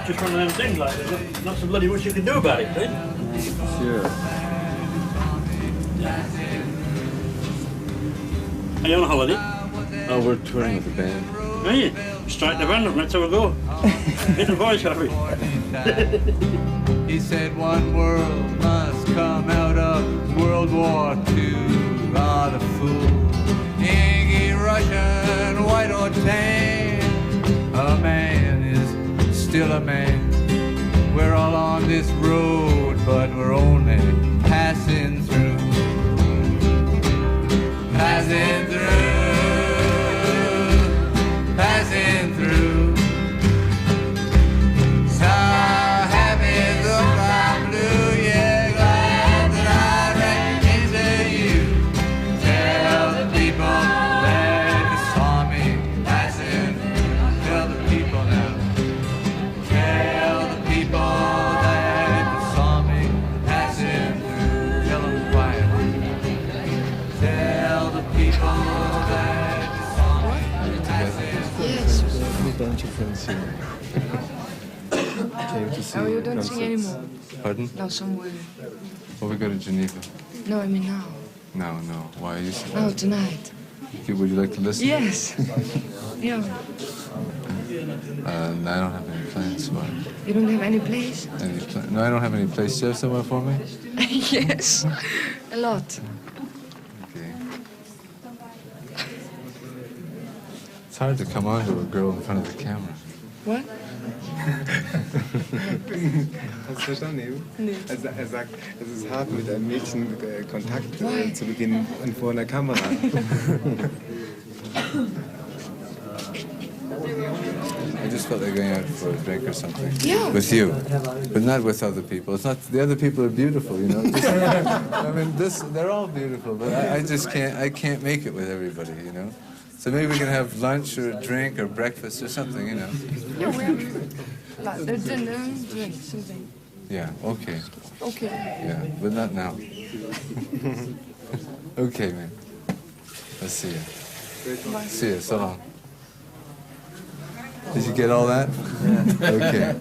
just one of them things, like, there's not so bloody much you can do about it, eh? Sure. Are you on holiday? Oh, we're touring with the band. Are you? Strike the band up, let's have a go. Hit the voice, Harry. He said one world must come out of World War II. Ah, the fool. Yankee, Russian, white or tan, a man is still a man. We're all on this road, but we're only passing through. Passing through. Passing through. So happy though I'm blue, yeah, glad that I ran into you. Tell the people that you saw me passing. Tell the people now. Tell the people that you saw me passing through. Tell them quietly. Tell the people that you saw me passing through. Yes. A bunch of friends here. Came to see Oh, you your don't sing concerts. anymore? Pardon? No, somewhere. Well, we go to Geneva. No, I mean now. No. Why are you singing? No, tonight. Would you like to listen? Yes. Yeah. No, I don't have any plans for it. You don't have any place? No, I don't have any place. Do you have somewhere for me? Yes. A lot. Okay. It's hard to come on to a girl in front of the camera. What? Hast du verstanden? Nee. Er sagt, es ist hart, mit einem Mädchen Kontakt zu beginnen und vor einer Kamera. I just felt like going out for a drink or something. Yeah. With you. But not with other people. It's not, the other people are beautiful, you know. Just, I mean, they're all beautiful, but I just can't make it with everybody, you know. So maybe we can have lunch or a drink or breakfast or something, you know. Yeah, we have dinner, drink, something. Yeah, okay. Okay. Yeah, but not now. Okay, man. Let's see you. See you. So long. Did you get all that? Yeah. Okay.